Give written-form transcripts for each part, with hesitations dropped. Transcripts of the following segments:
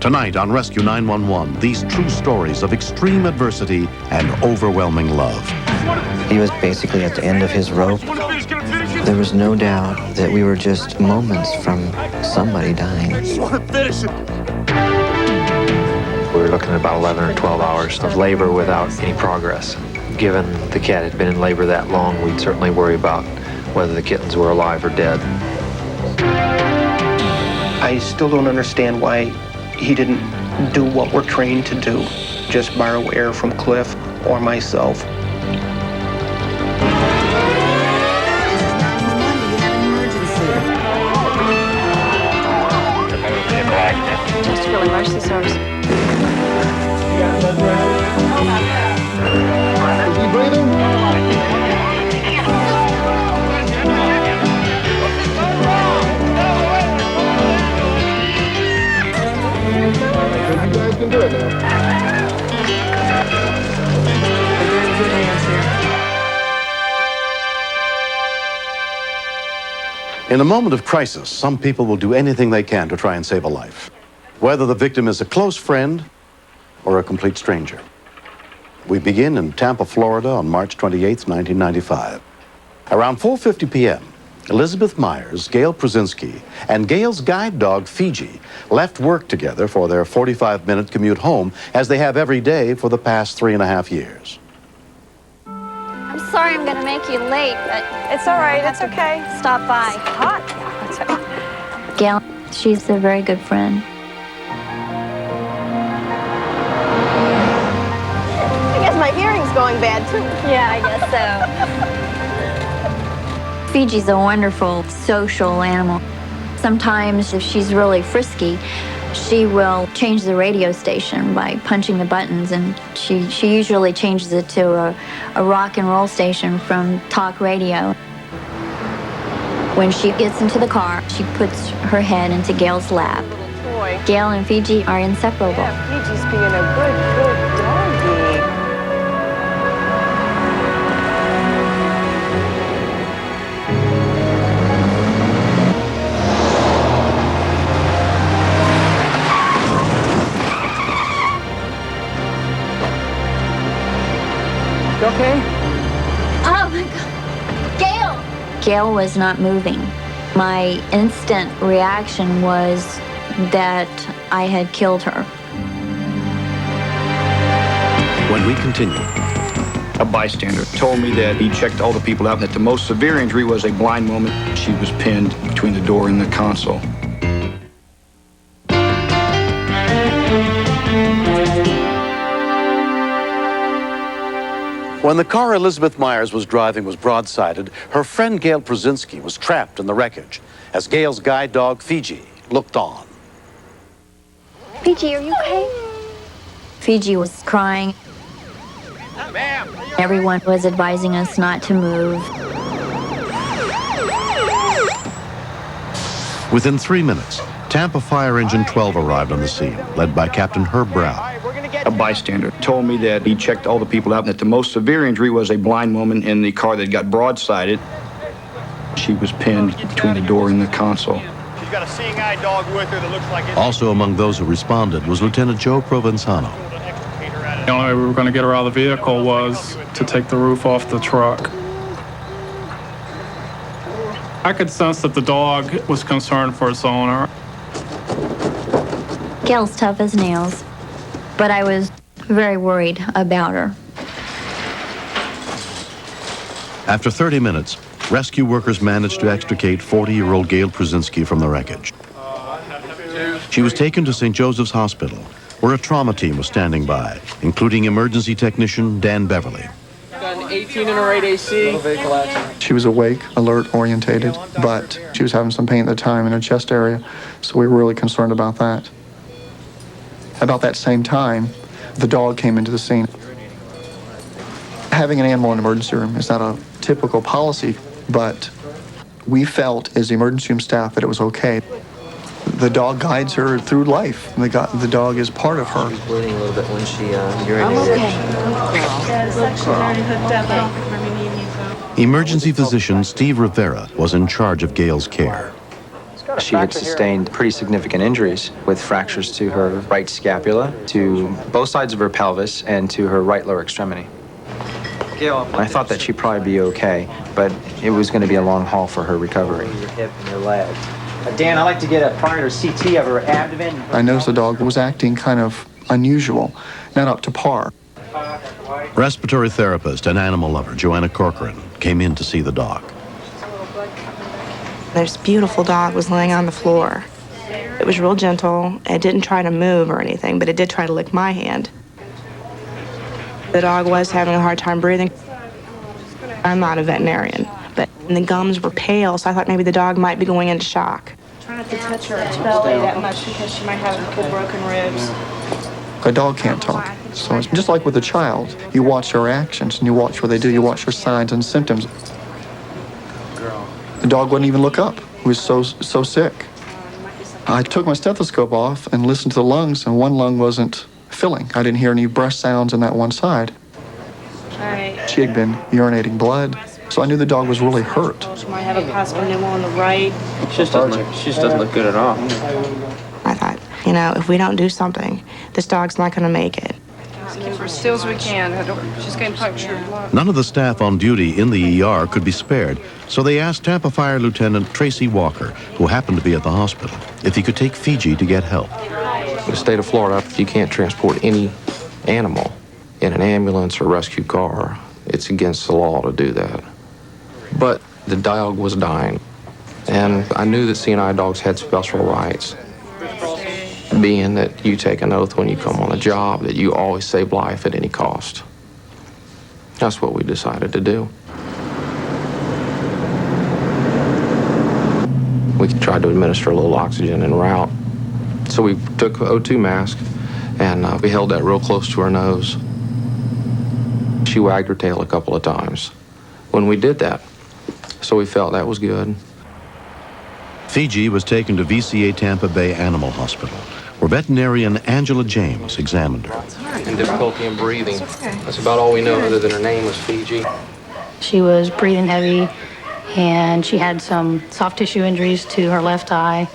Tonight on Rescue 911, these true stories of extreme adversity and overwhelming love. He was basically at the end of his rope. There was no doubt that we were just moments from somebody dying. I just want to finish it. We were looking at about 11 or 12 hours of labor without any progress. Given the cat had been in labor that long, we'd certainly worry about whether the kittens were alive or dead. I still don't understand why he didn't do what we're trained to do, just borrow air from Cliff or myself. Just really emergency service. Is he breathing? You guys can do it now. In a moment of crisis, some people will do anything they can to try and save a life, whether the victim is a close friend or a complete stranger. We begin in Tampa, Florida on March 28, 1995. Around 4:50 p.m., Elizabeth Myers, Gail Przezinski, and Gail's guide dog, Fiji, left work together for their 45-minute commute home, as they have every day for the past 3.5 years. I'm sorry I'm gonna make you late, but It's all right, it's okay. stop by. It's hot. Yeah, that's right. Gail, she's a very good friend. I guess my hearing's going bad too. Yeah, I guess so. Fiji's a wonderful social animal. Sometimes if she's really frisky, she will change the radio station by punching the buttons, and she usually changes it to a rock and roll station from talk radio. When she gets into the car, she puts her head into Gail's lap. Boy. Gail and Fiji are inseparable. Yeah, Fiji's being a good doggy. You okay? Oh my God. Gail! Gail was not moving. My instant reaction was that I had killed her. When we continue, A bystander told me that he checked all the people out and that the most severe injury was a blind moment. She was pinned between the door and the console. when the car Elizabeth Myers was driving was broadsided, her friend Gail Przezinski was trapped in the wreckage as Gail's guide dog, Fiji, looked on. Fiji, are you okay? Fiji was crying. Everyone was advising us not to move. Within 3 minutes, Tampa Fire Engine 12 arrived on the scene, led by Captain Herb Brown. A bystander told me that he checked all the people out and that the most severe injury was a blind woman in the car that got broadsided. She was pinned between the door and the console. She's got a seeing eye dog with her that looks like it. Also among those who responded was Lieutenant Joe Provenzano. The only way we were going to get her out of the vehicle was to take the roof off the truck. I could sense that the dog was concerned for its owner. Gail's tough as nails, but I was very worried about her. After 30 minutes, rescue workers managed to extricate 40-year-old Gail Przezinski from the wreckage. She was taken to St. Joseph's Hospital, where a trauma team was standing by, including emergency technician Dan Beverly. Got an 18 and a right AC. She was awake, alert, orientated, but she was having some pain at the time in her chest area, so we were really concerned about that. About that same time, the dog came into the scene. Having an animal in an emergency room is not a typical policy, but we felt as the emergency room staff that it was okay. The dog guides her through life. The dog is part of her. She was bleeding a little bit when she urinated. Emergency physician Steve Rivera was in charge of Gail's care. She had sustained pretty significant injuries with fractures to her right scapula, to both sides of her pelvis, and to her right lower extremity. I thought that she'd probably be okay, but it was going to be a long haul for her recovery. Your hip and your leg. Dan, I'd like to get a prior CT of her abdomen. I noticed the dog was acting kind of unusual, not up to par. Respiratory therapist and animal lover Joanna Corcoran came in to see the dog. This beautiful dog was laying on the floor. It was real gentle. It didn't try to move or anything, but it did try to lick my hand. The dog was having a hard time breathing. I'm not a veterinarian, but the gums were pale, so I thought maybe the dog might be going into shock. Try not to touch her belly that much because she might have a couple broken ribs. A dog can't talk. So it's just like with a child. You watch their actions and you watch what they do. You watch their signs and symptoms. The dog wouldn't even look up. He was so sick. I took my stethoscope off and listened to the lungs, and one lung wasn't filling. I didn't hear any breath sounds on that one side. She had been urinating blood, so I knew the dog was really hurt. She might have a possible pneumo on the right. She just doesn't look good at all. I thought, you know, if we don't do something, this dog's not going to make it. Keep her as still as we can. She's getting punctured. None of the staff on duty in the ER could be spared, so they asked Tampa Fire Lieutenant Tracy Walker, who happened to be at the hospital, if he could take Fiji to get help. In the state of Florida, you can't transport any animal in an ambulance or rescue car. It's against the law to do that. But the dog was dying, and I knew that CNI dogs had special rights. Being that you take an oath when you come on a job that you always save life at any cost. That's what we decided to do. We tried to administer a little oxygen en route. So we took an O2 mask and we held that real close to her nose. She wagged her tail a couple of times when we did that. So we felt that was good. Fiji was taken to VCA Tampa Bay Animal Hospital, where veterinarian Angela James examined her. And difficulty in breathing. That's about all we know, other than her name was Fiji. She was breathing heavy, and she had some soft tissue injuries to her left eye.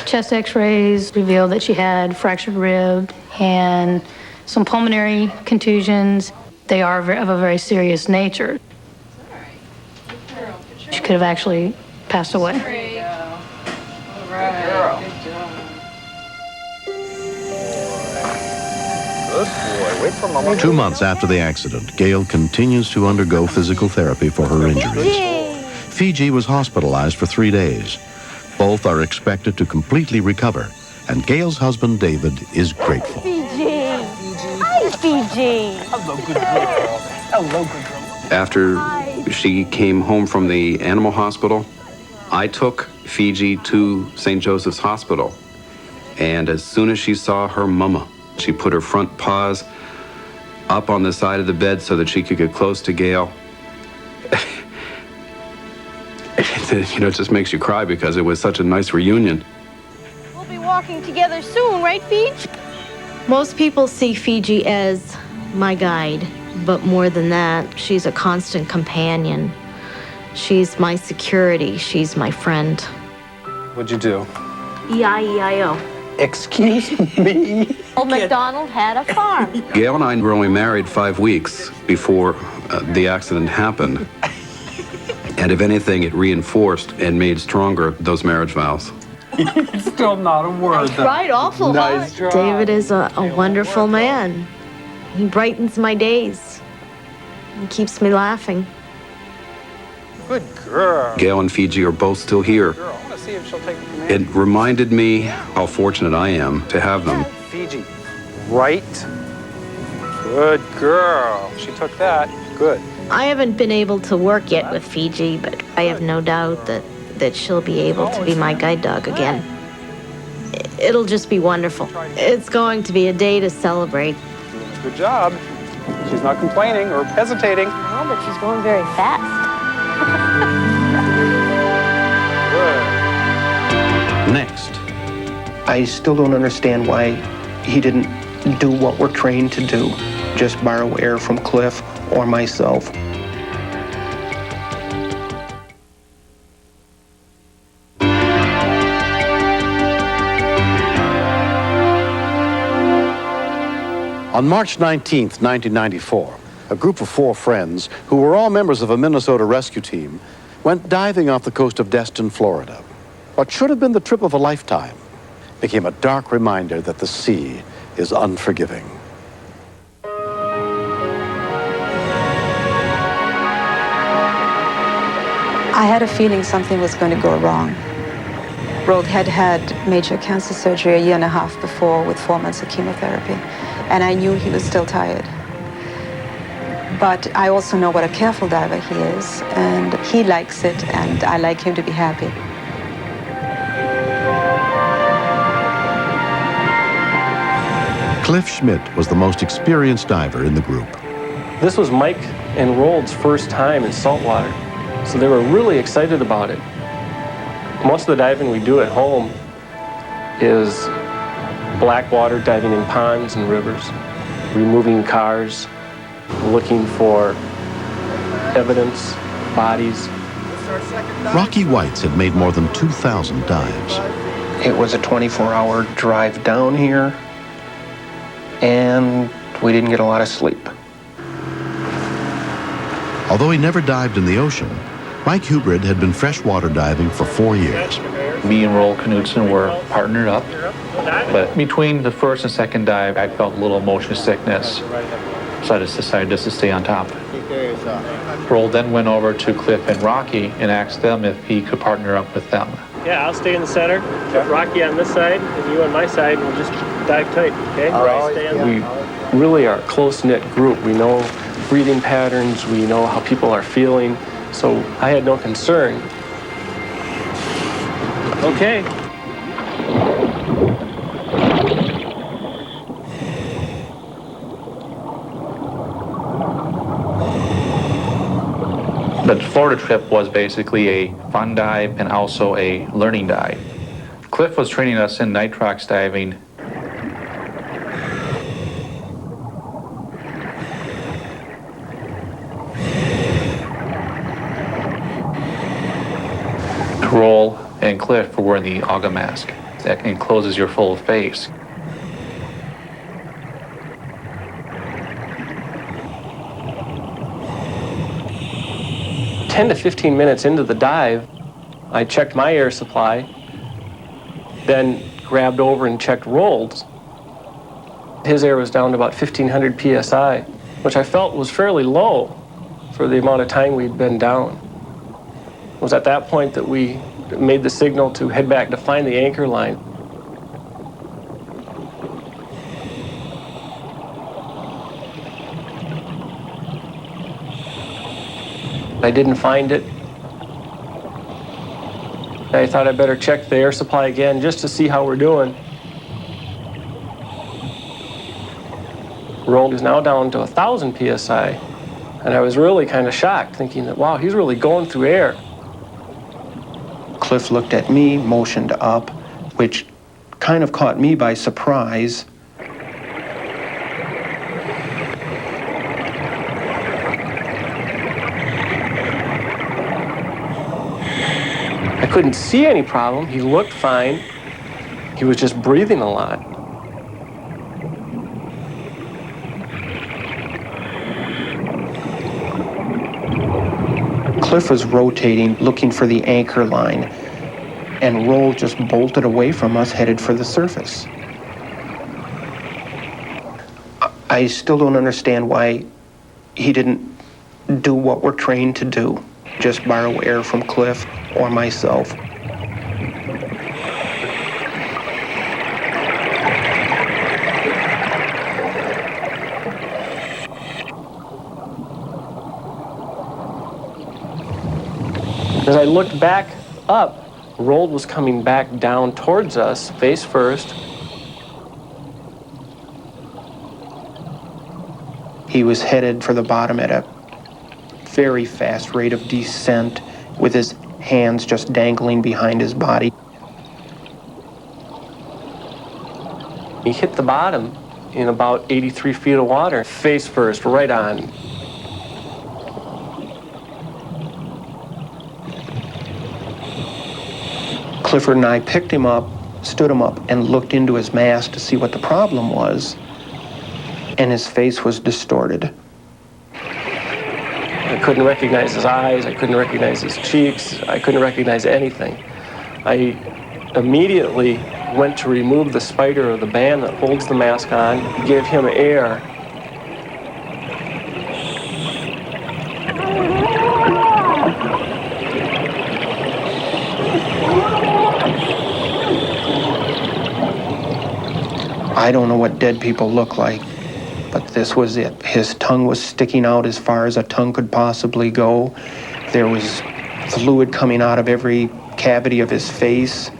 Chest x-rays revealed that she had fractured rib and some pulmonary contusions. They are of a very serious nature. She could have actually passed away. 2 months after the accident, Gail continues to undergo physical therapy for her injuries. Fiji was hospitalized for 3 days. Both are expected to completely recover, and Gail's husband, David, is grateful. Fiji. Hi, Fiji. Hello, good girl. Hello, good girl. After she came home from the animal hospital, I took Fiji to St. Joseph's Hospital. And as soon as she saw her mama, she put her front paws up on the side of the bed so that she could get close to Gail. You know, it just makes you cry because it was such a nice reunion. We'll be walking together soon, right, Fiji? Most people see Fiji as my guide, but more than that, she's a constant companion. She's my security. She's my friend. What'd you do? E-I-E-I-O. Excuse me? Old MacDonald had a farm. Gail and I were only married 5 weeks before the accident happened. And if anything, it reinforced and made stronger those marriage vows. It's still not a word. Right, awful nice hard. David is a wonderful man. He brightens my days. He keeps me laughing. Good girl. Gail and Fiji are both still here. Girl, I want to see if she'll take the command. It reminded me how fortunate I am to have them. Fiji, right? Good girl. She took that. Good. I haven't been able to work yet with Fiji, but I have no doubt that she'll be able to be my guide dog again. It'll just be wonderful. It's going to be a day to celebrate. Good job. She's not complaining or hesitating. No, but she's going very fast. Next. I still don't understand why he didn't do what we're trained to do. Just borrow air from Cliff or myself. On March 19th, 1994, a group of 4 friends, who were all members of a Minnesota rescue team, went diving off the coast of Destin, Florida. What should have been the trip of a lifetime became a dark reminder that the sea is unforgiving. I had a feeling something was going to go wrong. Rold had had major cancer surgery a year and a half before with 4 months of chemotherapy, and I knew he was still tired. But I also know what a careful diver he is, and he likes it, and I like him to be happy. Cliff Schmidt was the most experienced diver in the group. This was Mike and Rold's first time in saltwater, so they were really excited about it. Most of the diving we do at home is black water diving in ponds and rivers, removing cars, looking for evidence, bodies. Rocky Whites had made more than 2,000 dives. It was a 24-hour drive down here, and we didn't get a lot of sleep. Although he never dived in the ocean, Mike Hubrid had been freshwater diving for 4 years. Me and Rold Knudsen were partnered up, but between the first and second dive, I felt a little motion sickness, so I just decided just to stay on top. Rold then went over to Cliff and Rocky and asked them if he could partner up with them. Yeah, I'll stay in the center, put Rocky on this side, and you on my side, and we'll just dive tight, okay? We really are a close-knit group. We know breathing patterns, we know how people are feeling, so I had no concern. Okay. The Florida trip was basically a fun dive and also a learning dive. Cliff was training us in nitrox diving. Roll and Cliff were wearing the AGA mask that encloses your full face. "10 to 15 minutes into the dive, I checked my air supply, then grabbed over and checked Rold's. His air was down to about 1,500 PSI, which I felt was fairly low for the amount of time we'd been down. It was at that point that we made the signal to head back to find the anchor line. I didn't find it. I thought I'd better check the air supply again just to see how we're doing. Rold is now down to 1,000 PSI, and I was really kind of shocked, thinking that, wow, he's really going through air. Cliff looked at me, motioned up, which kind of caught me by surprise. I couldn't see any problem. He looked fine. He was just breathing a lot. Cliff was rotating, looking for the anchor line, and Rold just bolted away from us, headed for the surface. I still don't understand why he didn't do what we're trained to do, just borrow air from Cliff or myself. As I looked back up, Rold was coming back down towards us, face first. He was headed for the bottom at a very fast rate of descent, with his hands just dangling behind his body. He hit the bottom in about 83 feet of water, face first, right on. Clifford and I picked him up, stood him up, and looked into his mask to see what the problem was. and his face was distorted. I couldn't recognize his eyes, I couldn't recognize his cheeks, I couldn't recognize anything. I immediately went to remove the spider of the band that holds the mask on, give him air. I don't know what dead people look like, but this was it. His tongue was sticking out as far as a tongue could possibly go. There was fluid coming out of every cavity of his face.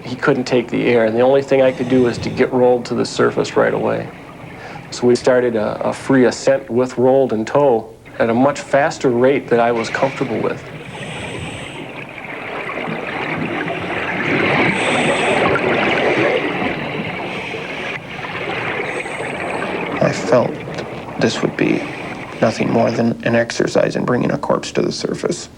He couldn't take the air, and the only thing I could do was to get Rolled to the surface right away. So we started a free ascent with Rolled in tow at a much faster rate that I was comfortable with. I felt this would be nothing more than an exercise in bringing a corpse to the surface.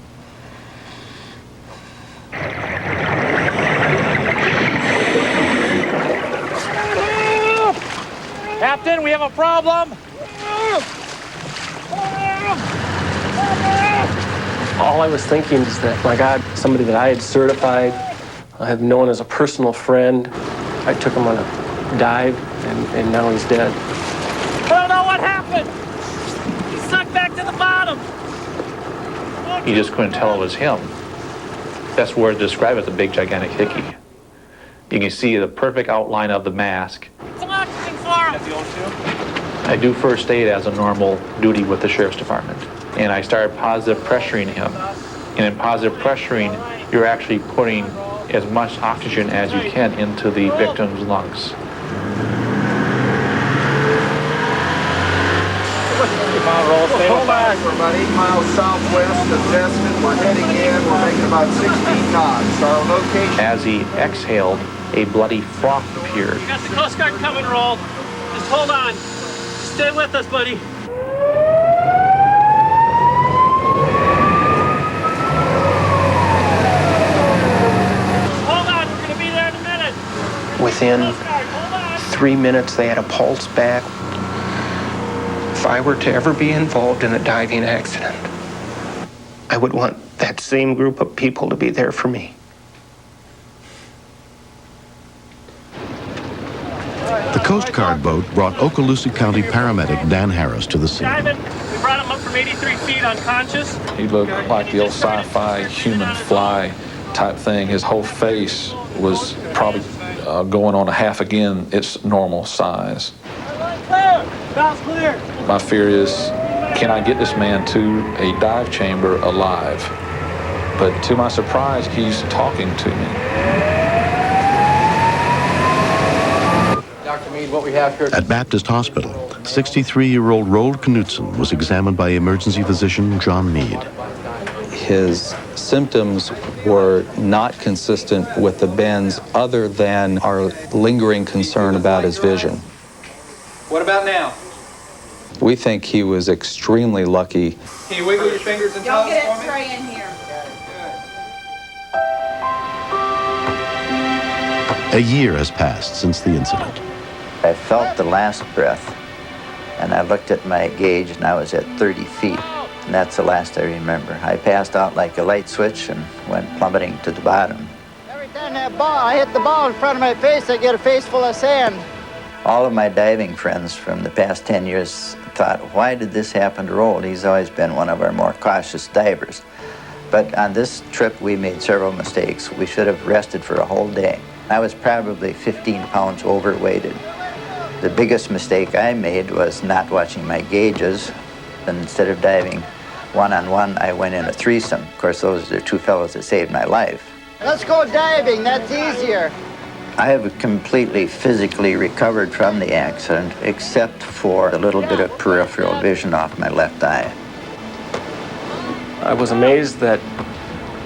Captain, we have a problem. All I was thinking is that, my God, somebody that I had certified, I had known as a personal friend, I took him on a dive, and now he's dead. I don't know what happened. He sucked back to the bottom. You just couldn't tell it was him. That's where to describe it as a big, gigantic hickey. You can see the perfect outline of the mask. Some oxygen for him. I do first aid as a normal duty with the Sheriff's Department. And I started positive pressuring him. And in positive pressuring, you're actually putting as much oxygen as you can into the victim's lungs. Hold back. We're about 8 miles southwest of Destin. We're heading in. We're making about 16 knots. Our location. As he exhaled, a bloody froth appeared. You got the Coast Guard coming, Rolled. Just hold on. Stay with us, buddy. Hold on, we're going to be there in a minute. Within 3 minutes, they had a pulse back. If I were to ever be involved in a diving accident, I would want that same group of people to be there for me. The Coast Guard boat brought Okaloosa County paramedic Dan Harris to the scene. Diving. We brought him up from 83 feet unconscious. He looked like the old sci-fi human fly type thing. His whole face was probably going on a half again its normal size. Clear! Valve's clear! My fear is, can I get this man to a dive chamber alive? But to my surprise, he's talking to me. Dr. Mead, what we have here. At Baptist Hospital, 63-year-old Roald Knutson was examined by emergency physician John Mead. His symptoms were not consistent with the bends other than our lingering concern about his vision. What about now? We think he was extremely lucky. Can you wiggle your fingers and toes for me? Get X-ray in here. A year has passed since the incident. I felt the last breath, and I looked at my gauge, and I was at 30 feet. And that's the last I remember. I passed out like a light switch and went plummeting to the bottom. Every time I hit the ball in front of my face, I get a face full of sand. All of my diving friends from the past 10 years thought, why did this happen to Roald? He's always been one of our more cautious divers. But on this trip, we made several mistakes. We should have rested for a whole day. I was probably 15 pounds overweighted. The biggest mistake I made was not watching my gauges. And instead of diving one-on-one, I went in a threesome. Of course, those are the two fellows that saved my life. Let's go diving, that's easier. I have completely physically recovered from the accident, except for a little bit of peripheral vision off my left eye. I was amazed that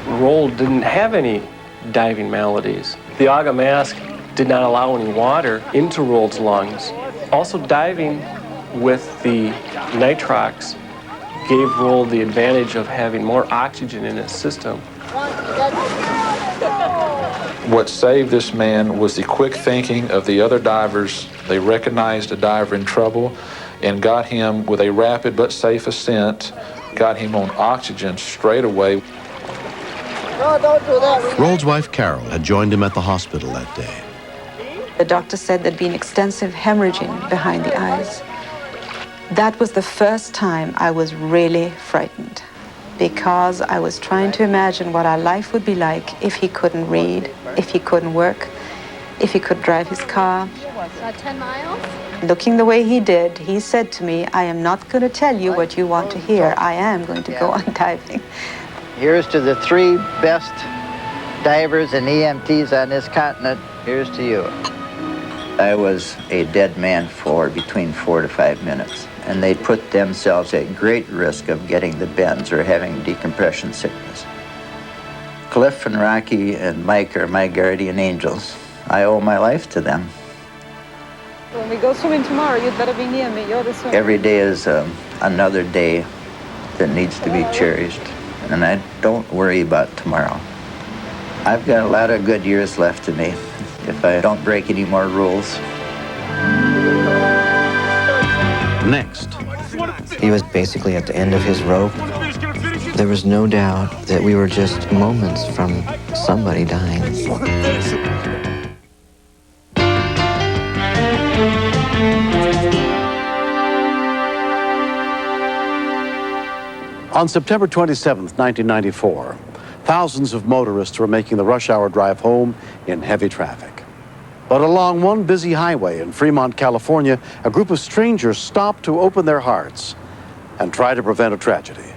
Roald didn't have any diving maladies. The AGA mask did not allow any water into Roald's lungs. Also, diving with the nitrox gave Roald the advantage of having more oxygen in his system. What saved this man was the quick thinking of the other divers. They recognized a diver in trouble and got him with a rapid but safe ascent, got him on oxygen straight away. No, don't do that. Rold's wife, Carol, had joined him at the hospital that day. The doctor said there'd been extensive hemorrhaging behind the eyes. That was the first time I was really frightened, because I was trying to imagine what our life would be like if he couldn't read, if he couldn't work, if he could drive his car. 10 miles? Looking the way he did, he said to me, I am not going to tell you what you want to hear. I am going to go on diving. Here's to the 3 best divers and EMTs on this continent. Here's to you. I was a dead man for between 4 to 5 minutes, and they put themselves at great risk of getting the bends or having decompression sickness. Cliff and Rocky and Mike are my guardian angels. I owe my life to them. When we go swimming tomorrow, you'd better be near me. You're the swimmer. Every day is another day that needs to be cherished, and I don't worry about tomorrow. I've got a lot of good years left in me if I don't break any more rules. Next. He was basically at the end of his rope. There was no doubt that we were just moments from somebody dying. On September 27, 1994, thousands of motorists were making the rush hour drive home in heavy traffic. But along one busy highway in Fremont, California, a group of strangers stopped to open their hearts and try to prevent a tragedy.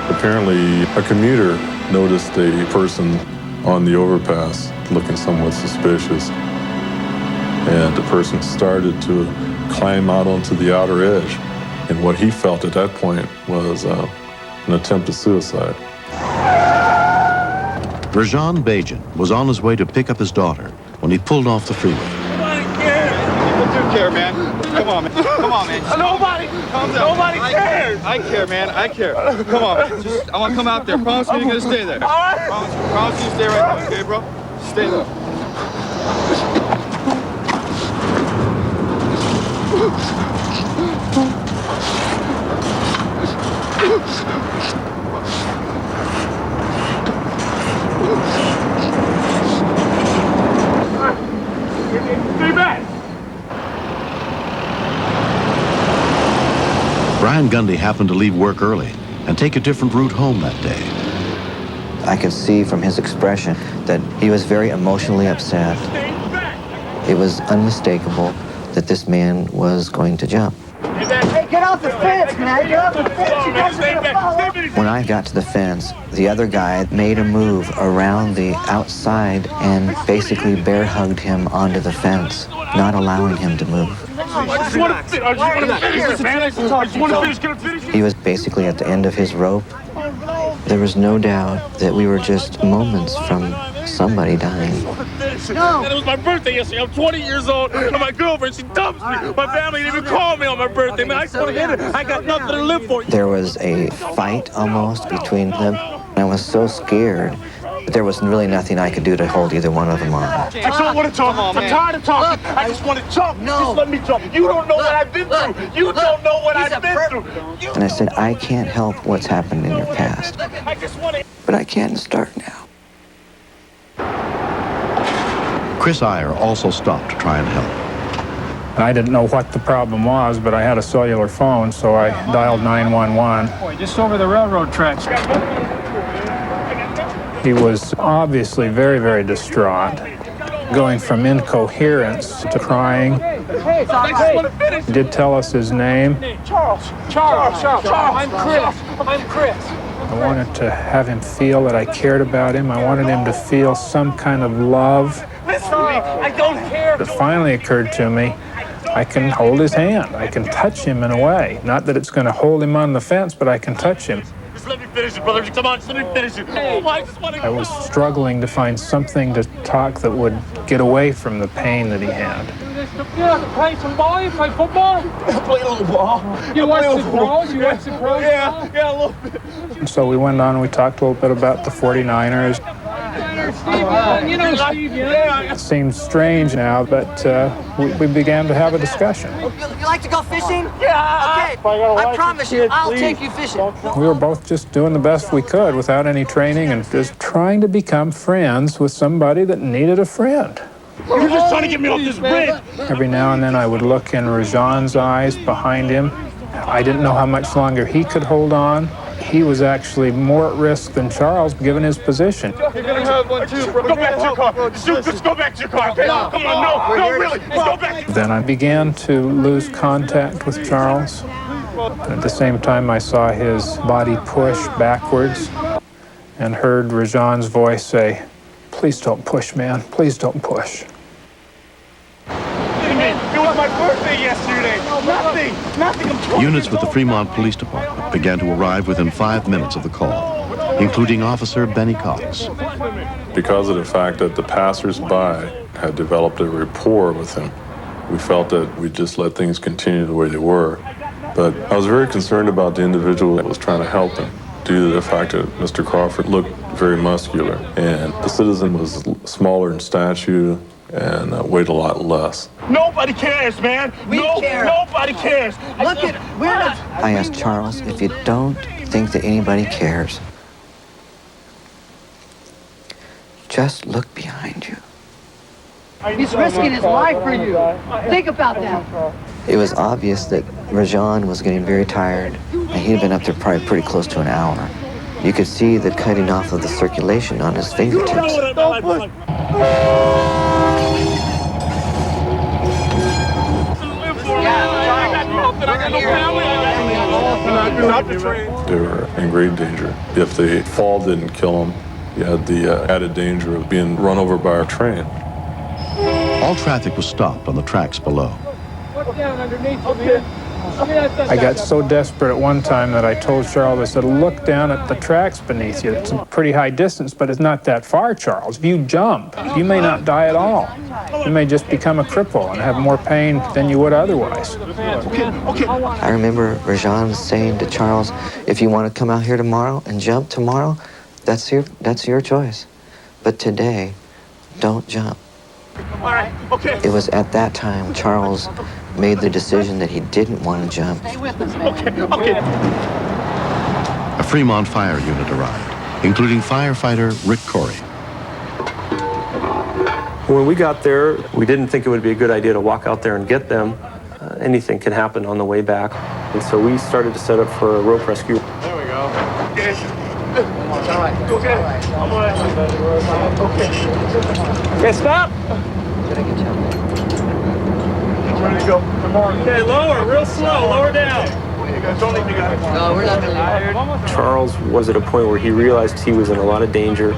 Apparently, a commuter noticed a person on the overpass looking somewhat suspicious. And the person started to climb out onto the outer edge. And what he felt at that point was an attempt at suicide. Rajan Bajan was on his way to pick up his daughter when he pulled off the freeway. Nobody cares. People do care, man. Come on, man. Come on, man. Nobody cares. I care, man. I care. Come on, man. Just, I want to come out there. Promise me you're going to stay there. All right. Promise you stay right there, okay, bro? Stay there. Stay back. Brian Gundy happened to leave work early and take a different route home that day. I could see from his expression that he was very emotionally upset. It was unmistakable that this man was going to jump. Hey, get off the fence, man. Get off the fence. You guys are gonna fall. When I got to the fence, the other guy made a move around the outside and basically bear hugged him onto the fence, not allowing him to move. He was basically at the end of his rope. There was no doubt that we were just moments from somebody dying. No. And it was my birthday yesterday. I'm 20 years old, and my girlfriend, she dumps me. My family didn't even call me on my birthday, man. I just want to hit it. I got nothing to live for. There was a fight almost between them. I was so scared that there was really nothing I could do to hold either one of them on. I don't want to talk. I'm tired of talking. I just want to jump. No. Just let me jump. You don't know what I've been through. You don't know what I've been through. And I said, I can't help what's happened in your past, but I can start now. Chris Iyer also stopped to try and help. I didn't know what the problem was, but I had a cellular phone, so I dialed 911. Boy, just over the railroad tracks. He was obviously very, very distraught, going from incoherence to crying. He did tell us his name. Charles. I'm Chris. I wanted to have him feel that I cared about him. I wanted him to feel some kind of love. Listen to me. I don't care. It finally occurred to me, I can hold his hand. I can touch him in a way. Not that it's going to hold him on the fence, but I can touch him. Just let me finish it, brother. Come on, just let me finish it. I was struggling to find something to talk that would get away from the pain that he had. You like to play some ball? You play football? I play a little ball. You watch the pros? You watch the pros? Yeah, a little bit. And so we went on and we talked a little bit about the 49ers. You know Steve Young. It seems strange now, but we began to have a discussion. You like to go fishing? Yeah. Okay, I promise you, I'll take you fishing. We were both just doing the best we could without any training and just trying to become friends with somebody that needed a friend. You're just trying to get me off this bridge. Every now and then I would look in Rajan's eyes behind him. I didn't know how much longer he could hold on. He was actually more at risk than Charles, given his position. You're gonna have one too, bro. Go back to your car. Just go back to your car, okay? Come on, no, really. Let's go back. Then I began to lose contact with Charles. And at the same time, I saw his body push backwards and heard Rajan's voice say, "Please don't push, man. Please don't push." It was my birthday yesterday. Nothing. Units with the Fremont Police Department began to arrive within 5 minutes of the call, including Officer Benny Cox. Because of the fact that the passers-by had developed a rapport with him, we felt that we'd just let things continue the way they were. But I was very concerned about the individual that was trying to help him, due to the fact that Mr. Crawford looked very muscular, and the citizen was smaller in stature and weighed a lot less. Nobody cares, man. We care. Nobody cares. Look at, we're not. I asked Charles, if you don't think that anybody cares, just look behind you. He's risking his life for you. Think about that. It was obvious that Rajan was getting very tired, and he'd been up there probably pretty close to an hour. You could see the cutting off of the circulation on his fingertips. They were in great danger. If the fall didn't kill them, you had the added danger of being run over by a train. All traffic was stopped on the tracks below. I got so desperate at one time that I told Charles, I said, "Look down at the tracks beneath you. It's a pretty high distance, but it's not that far, Charles. If you jump, you may not die at all. You may just become a cripple and have more pain than you would otherwise." I remember Rajan saying to Charles, if you want to come out here tomorrow and jump tomorrow, that's your choice. But today, don't jump. All right, okay. It was at that time Charles made the decision that he didn't want to jump. Okay. A Fremont fire unit arrived, including firefighter Rick Corey. When we got there, we didn't think it would be a good idea to walk out there and get them. Anything can happen on the way back. And so we started to set up for a rope rescue. There we go. Okay. Okay, stop. I'm ready to go. Okay, lower, real slow, lower down. You guys don't need to go. No, we're not going to. Charles was at a point where he realized he was in a lot of danger.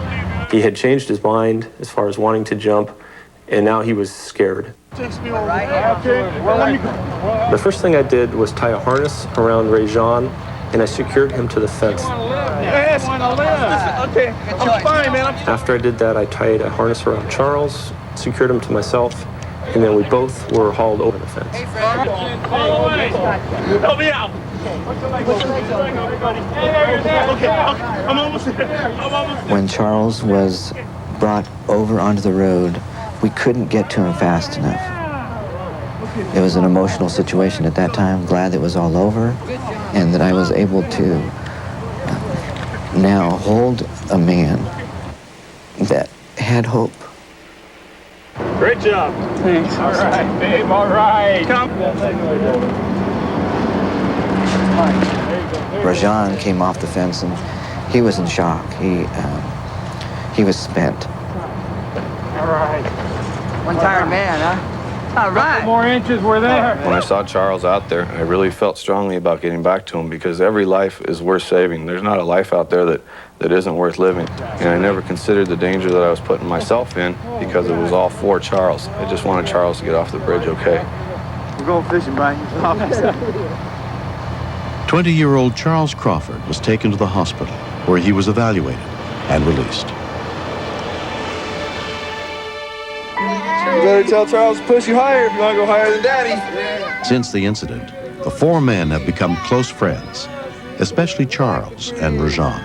He had changed his mind as far as wanting to jump, and now he was scared. The first thing I did was tie a harness around Rajan, and I secured him to the fence. Yes, okay, I'm fine, man. After I did that, I tied a harness around Charles, secured him to myself, and then we both were hauled over the fence. Help me out. Okay, I'm almost there. When Charles was brought over onto the road, we couldn't get to him fast enough. It was an emotional situation at that time. Glad it was all over and that I was able to now hold a man that had hope. Great job. Thanks. All right, babe. All right. Come. Rajan came off the fence and he was in shock. He was spent. All right. One tired man, huh? All right. More inches were there. When I saw Charles out there, I really felt strongly about getting back to him because every life is worth saving. There's not a life out there that isn't worth living. And I never considered the danger that I was putting myself in because it was all for Charles. I just wanted Charles to get off the bridge okay. We're going fishing, Brian. 20-year-old Charles Crawford was taken to the hospital, where he was evaluated and released. better tell Charles to push you higher if you want to go higher than Daddy. Since the incident, the four men have become close friends, especially Charles and Rajan.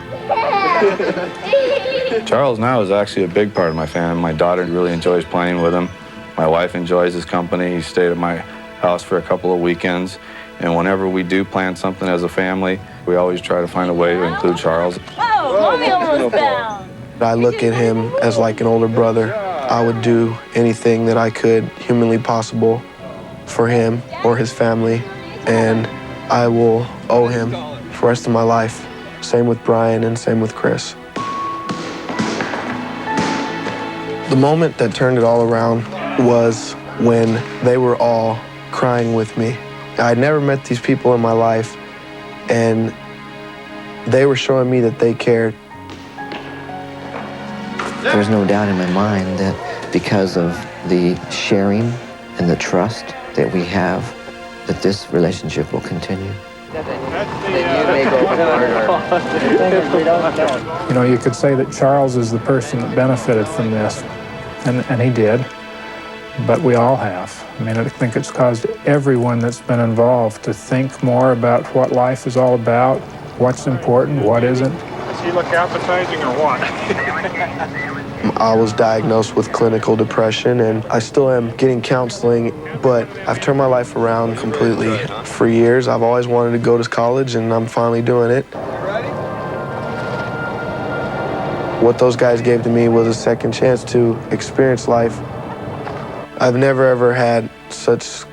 Charles now is actually a big part of my family. My daughter really enjoys playing with him. My wife enjoys his company. He stayed at my house for a couple of weekends. And whenever we do plan something as a family, we always try to find a way to include Charles. Oh, Mommy almost down. I look at him as like an older brother. I would do anything that I could humanly possible for him or his family, and I will owe him for the rest of my life. Same with Brian and same with Chris. The moment that turned it all around was when they were all crying with me. I'd never met these people in my life, and they were showing me that they cared. There's no doubt in my mind that because of the sharing and the trust that we have, that this relationship will continue. You know, you could say that Charles is the person that benefited from this, and he did, but we all have. I mean, I think it's caused everyone that's been involved to think more about what life is all about, what's important, what isn't. Does he look appetizing or what? I was diagnosed with clinical depression, and I still am getting counseling, but I've turned my life around completely. For years, I've always wanted to go to college, and I'm finally doing it. What those guys gave to me was a second chance to experience life. I've never, ever had such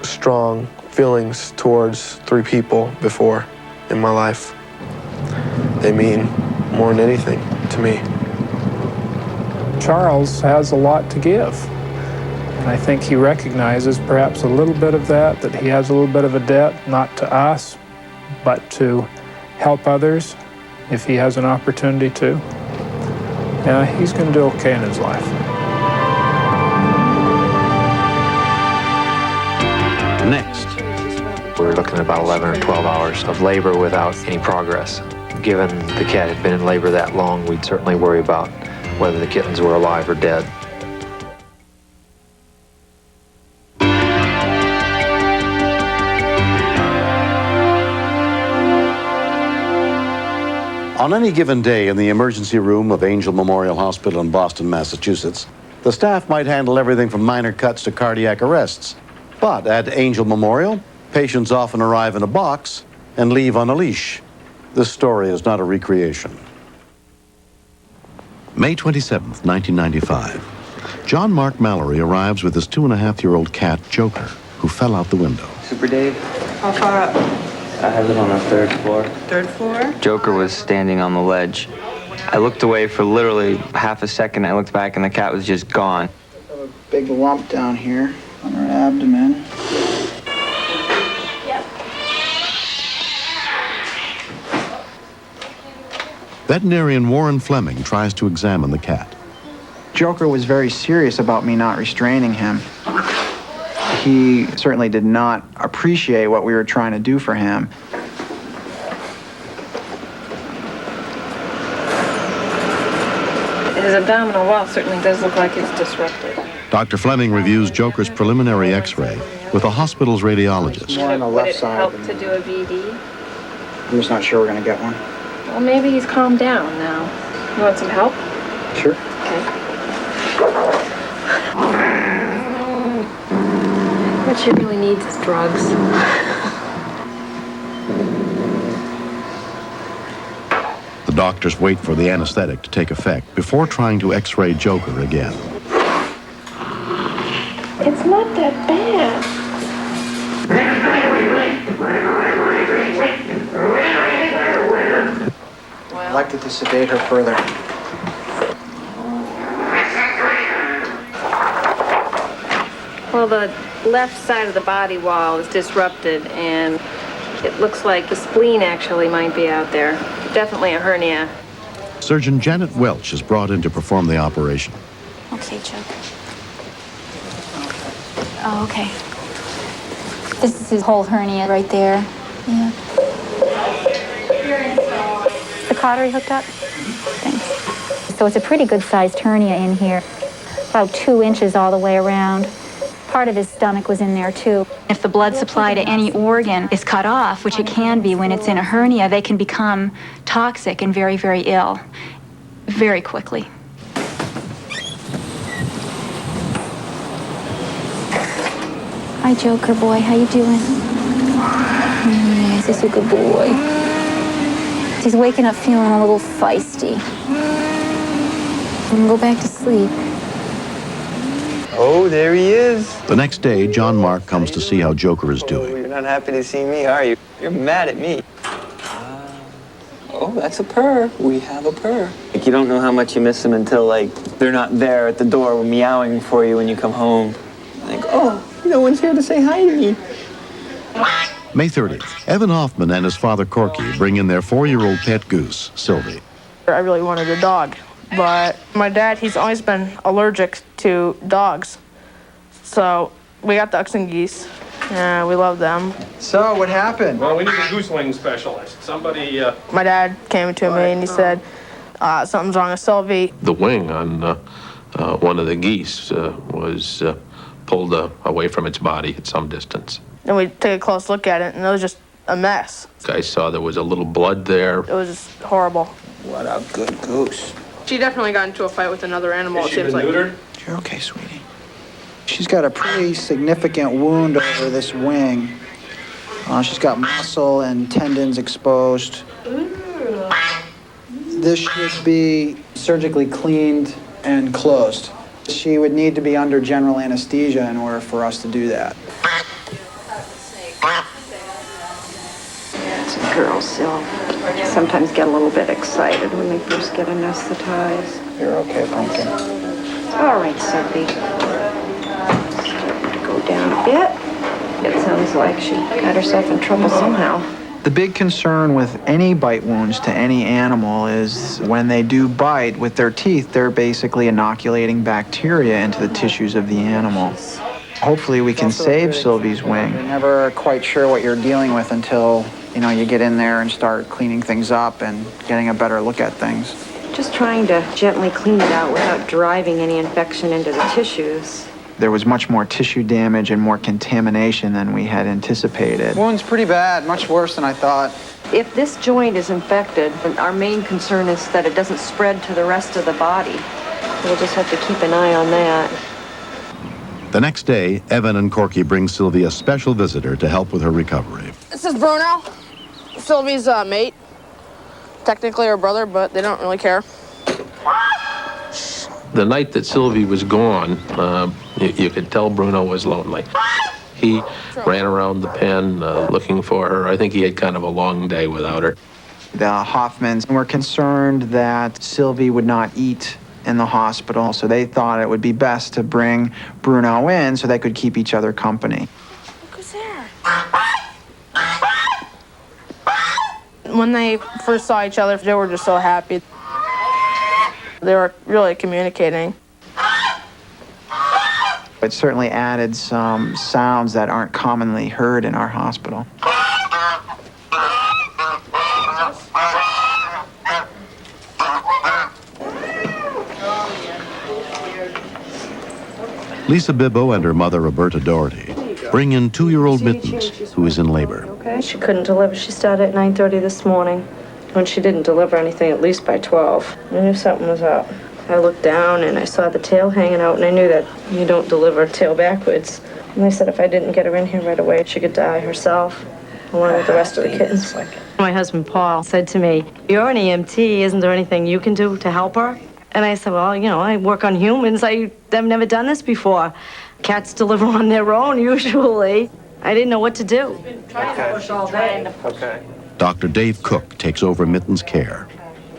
strong feelings towards three people before in my life. They mean more than anything to me. Charles has a lot to give. And I think he recognizes perhaps a little bit of that he has a little bit of a debt, not to us, but to help others if he has an opportunity to. Yeah, he's going to do okay in his life. Next. We're looking at about 11 or 12 hours of labor without any progress. Given the cat had been in labor that long, we'd certainly worry about whether the kittens were alive or dead. On any given day in the emergency room of Angel Memorial Hospital in Boston, Massachusetts, the staff might handle everything from minor cuts to cardiac arrests. But at Angel Memorial, patients often arrive in a box and leave on a leash. This story is not a recreation. May 27th, 1995. John Mark Mallory arrives with his 2.5-year-old cat, Joker, who fell out the window. Super Dave? How far up? I have it on the 3rd floor. 3rd floor? Joker was standing on the ledge. I looked away for literally half a second. I looked back and the cat was just gone. A big lump down here on her abdomen. Veterinarian Warren Fleming tries to examine the cat. Joker was very serious about me not restraining him. He certainly did not appreciate what we were trying to do for him. His abdominal wall certainly does look like it's disrupted. Dr. Fleming reviews Joker's preliminary x-ray with the hospital's radiologist. More on the left side. Would it help to do a VD? I'm just not sure we're going to get one. Well, maybe he's calmed down now. You want some help? Sure. Okay. What she really needs is drugs. The doctors wait for the anesthetic to take effect before trying to x-ray Joker again. It's not that bad. I'd like to sedate her further. Well, the left side of the body wall is disrupted, and it looks like the spleen actually might be out there. Definitely a hernia. Surgeon Janet Welch is brought in to perform the operation. Okay, Chuck. Oh, okay. This is his whole hernia right there. Yeah. The cautery hooked up? Thanks. So it's a pretty good-sized hernia in here. about 2 inches all the way around. Part of his stomach was in there too. If the blood supply to any organ is cut off, which it can be when it's in a hernia, they can become toxic and very, very ill very quickly. Hi, Joker boy. How you doing? This is a good boy. He's waking up feeling a little feisty. I'm gonna go back to sleep. Oh, there he is. The next day, John Mark comes to see how Joker is doing. You're not happy to see me, are you? You're mad at me. Oh, that's a purr. We have a purr. Like, you don't know how much you miss them until, like, they're not there at the door meowing for you when you come home. Like, oh, no one's here to say hi to me. May 30th, Evan Hoffman and his father Corky bring in their 4-year-old pet goose, Sylvie. I really wanted a dog, but my dad, he's always been allergic to dogs. So we got ducks and geese, and we love them. So what happened? Well, we need a goose wing specialist. Somebody, My dad came to me and he said, something's wrong with Sylvie. The wing on one of the geese was pulled away from its body at some distance. And we took a close look at it, and it was just a mess. I saw there was a little blood there. It was just horrible. What a good goose. She definitely got into a fight with another animal, it seems like. neutered? You're okay, sweetie. She's got a pretty significant wound over this wing. She's got muscle and tendons exposed. This should be surgically cleaned and closed. She would need to be under general anesthesia in order for us to do that. It's a girl, Sil. Sometimes get a little bit excited when they first get anesthetized. You're okay, Pumpkin. All right, Sophie. Starting to go down a bit. It sounds like she got herself in trouble somehow. The big concern with any bite wounds to any animal is when they do bite with their teeth, they're basically inoculating bacteria into the tissues of the animal. Hopefully we can save Sylvie's wing. You're never quite sure what you're dealing with until, you get in there and start cleaning things up and getting a better look at things. Just trying to gently clean it out without driving any infection into the tissues. There was much more tissue damage and more contamination than we had anticipated. Wound's pretty bad, much worse than I thought. If this joint is infected, our main concern is that it doesn't spread to the rest of the body. We'll just have to keep an eye on that. The next day, Evan and Corky bring Sylvie a special visitor to help with her recovery. This is Bruno, Sylvie's mate. Technically her brother, but they don't really care. The night that Sylvie was gone, you could tell Bruno was lonely. He ran around the pen looking for her. I think he had kind of a long day without her. The Hoffmans were concerned that Sylvie would not eat in the hospital, so they thought it would be best to bring Bruno in so they could keep each other company. Look who's there. When they first saw each other, they were just so happy. They were really communicating. It certainly added some sounds that aren't commonly heard in our hospital. Lisa Bibbo and her mother, Roberta Doherty, bring in 2-year-old Mittens, who is in labor. Okay, she couldn't deliver. She started at 9:30 this morning. When she didn't deliver anything, at least by 12, I knew something was up. I looked down and I saw the tail hanging out, and I knew that you don't deliver tail backwards. And they said if I didn't get her in here right away, she could die herself, along with the rest of the kittens. My husband, Paul, said to me, "You're an EMT, isn't there anything you can do to help her?" And I said, well, I work on humans. I've never done this before. Cats deliver on their own, usually. I didn't know what to do. Trying to push all day. Okay. Dr. Dave Cook takes over Mittens' care.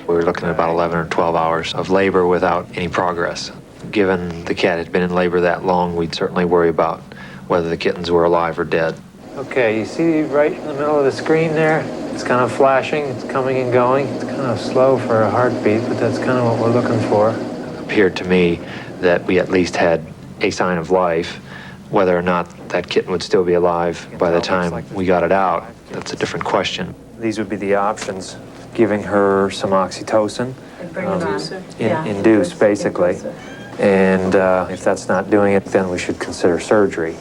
We were looking at about 11 or 12 hours of labor without any progress. Given the cat had been in labor that long, we'd certainly worry about whether the kittens were alive or dead. Okay, you see right in the middle of the screen there? It's kind of flashing, it's coming and going. It's kind of slow for a heartbeat, but that's kind of what we're looking for. It appeared to me that we at least had a sign of life. Whether or not that kitten would still be alive by the time we got it out, that's a different question. These would be the options. Giving her some oxytocin, induce basically, And if that's not doing it, then we should consider surgery.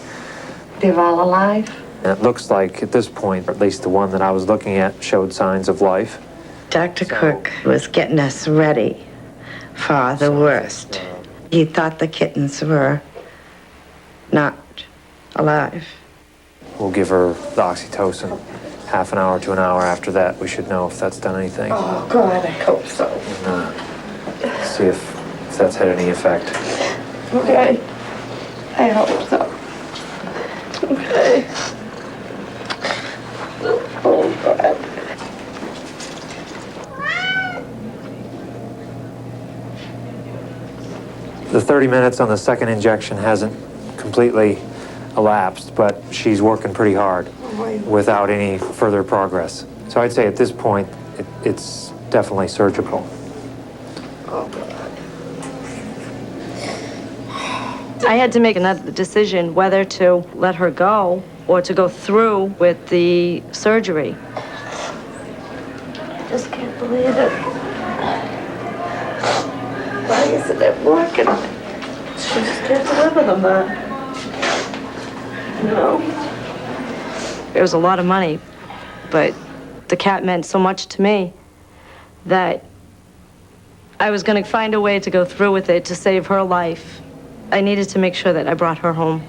They're all alive? And it looks like at this point, or at least the one that I was looking at, showed signs of life. Dr. Cook was getting us ready for the worst. He thought the kittens were not alive. We'll give her the oxytocin. Half an hour to an hour after that, we should know if that's done anything. Oh, God, I hope so. And, see if that's had any effect. Okay. I hope so. Okay. Oh, God. The 30 minutes on the second injection hasn't completely elapsed, but she's working pretty hard without any further progress. So I'd say at this point, it's definitely surgical. I had to make another decision whether to let her go or to go through with the surgery. I just can't believe it. Why isn't it working? She just can't deliver them back. No. It was a lot of money, but the cat meant so much to me that I was going to find a way to go through with it to save her life. I needed to make sure that I brought her home.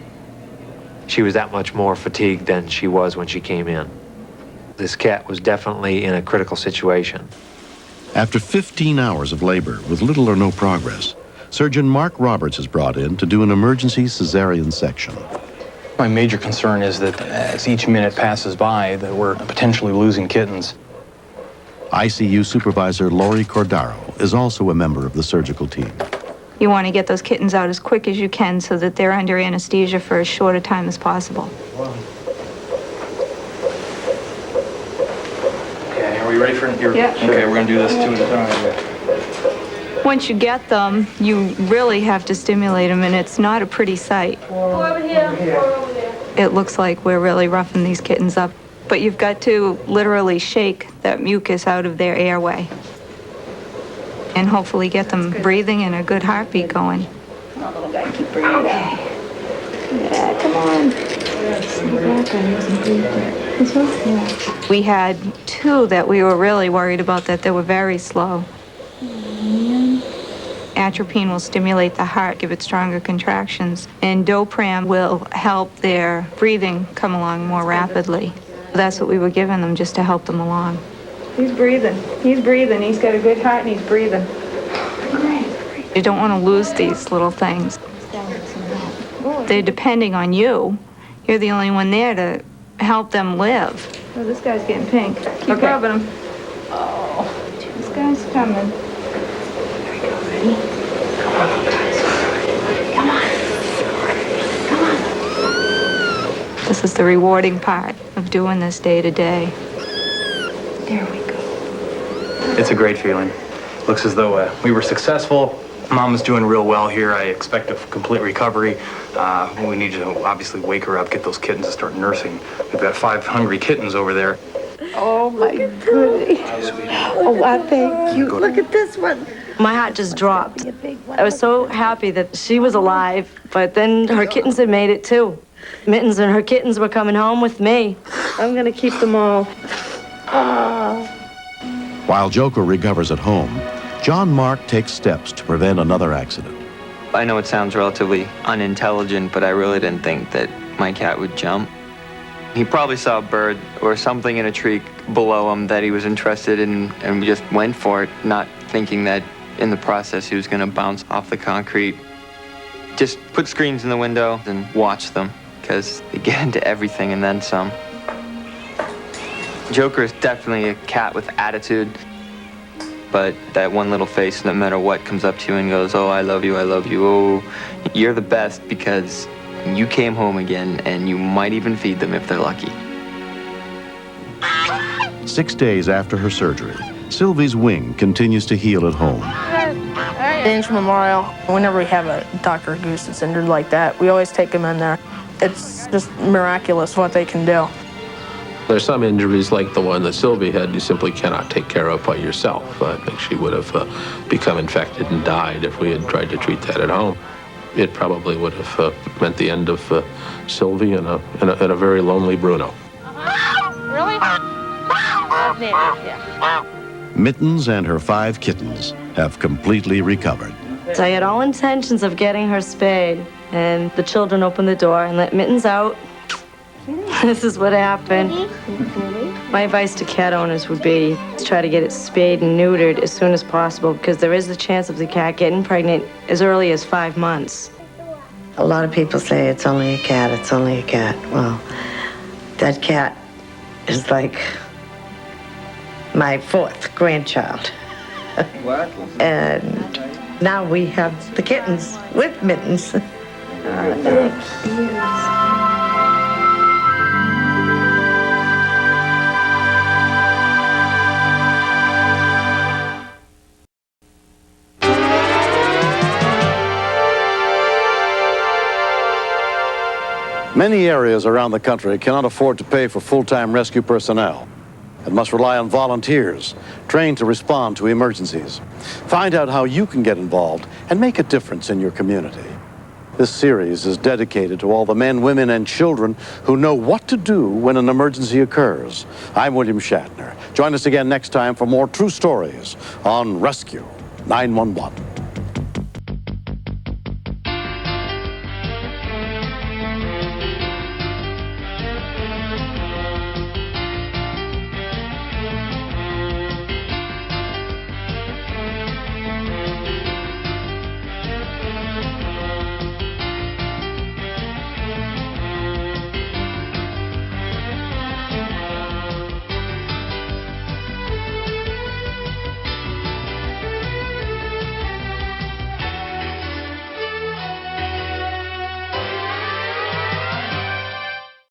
She was that much more fatigued than she was when she came in. This cat was definitely in a critical situation. After 15 hours of labor with little or no progress, surgeon Mark Roberts is brought in to do an emergency cesarean section. My major concern is that as each minute passes by, that we're potentially losing kittens. ICU supervisor Lori Cordaro is also a member of the surgical team. You want to get those kittens out as quick as you can so that they're under anesthesia for as short a time as possible. Okay, are we ready for your... Yeah. Okay, we're going to do this 2 at a time. Once you get them, you really have to stimulate them, and it's not a pretty sight. Over here. Over there. It looks like we're really roughing these kittens up, but you've got to literally shake that mucus out of their airway and hopefully get them breathing and a good heartbeat going. Oh, little guy, keep breathing. Okay. Yeah, come on. This one? Yeah. We had 2 that we were really worried about that they were very slow. Atropine will stimulate the heart, give it stronger contractions, and Dopram will help their breathing come along more rapidly. That's what we were giving them, just to help them along. He's breathing. He's breathing. He's got a good heart and he's breathing. You don't want to lose these little things. They're depending on you. You're the only one there to help them live. Oh, this guy's getting pink. Keep rubbing him. Oh, this guy's coming. Ready? Come on. Come on. Come on. This is the rewarding part of doing this day to day. There we go. It's a great feeling. Looks as though we were successful. Mom is doing real well here. I expect a complete recovery. We need to obviously wake her up, get those kittens to start nursing. We've got 5 hungry kittens over there. Oh, my goodness. Oh, I thank you. Look at this one. My heart just dropped. I was so happy that she was alive, but then her kittens had made it too. Mittens and her kittens were coming home with me. I'm gonna keep them all. While Joker recovers at home, John Mark takes steps to prevent another accident. I know it sounds relatively unintelligent, but I really didn't think that my cat would jump. He probably saw a bird or something in a tree below him that he was interested in and just went for it, not thinking that in the process he was going to bounce off the concrete. Just put screens in the window and watch them, because they get into everything and then some. Joker is definitely a cat with attitude, but that one little face, no matter what, comes up to you and goes, oh, I love you, oh, you're the best because you came home again, and you might even feed them if they're lucky. 6 days after her surgery, Sylvie's wing continues to heal at home. Danes Memorial, whenever we have a Dr. Goose that's injured like that, we always take them in there. It's just miraculous what they can do. There's some injuries like the one that Sylvie had you simply cannot take care of by yourself. I think she would have become infected and died if we had tried to treat that at home. It probably would have meant the end of Sylvie and a very lonely Bruno. Really? Yeah. Mittens and her 5 kittens have completely recovered. So I had all intentions of getting her spayed, and the children opened the door and let Mittens out. This is what happened. My advice to cat owners would be to try to get it spayed and neutered as soon as possible, because there is a chance of the cat getting pregnant as early as 5 months. A lot of people say it's only a cat, it's only a cat. Well, that cat is like my 4th grandchild. And now we have the kittens with Mittens. Many areas around the country cannot afford to pay for full-time rescue personnel and must rely on volunteers trained to respond to emergencies. Find out how you can get involved and make a difference in your community. This series is dedicated to all the men, women, and children who know what to do when an emergency occurs. I'm William Shatner. Join us again next time for more true stories on Rescue 911.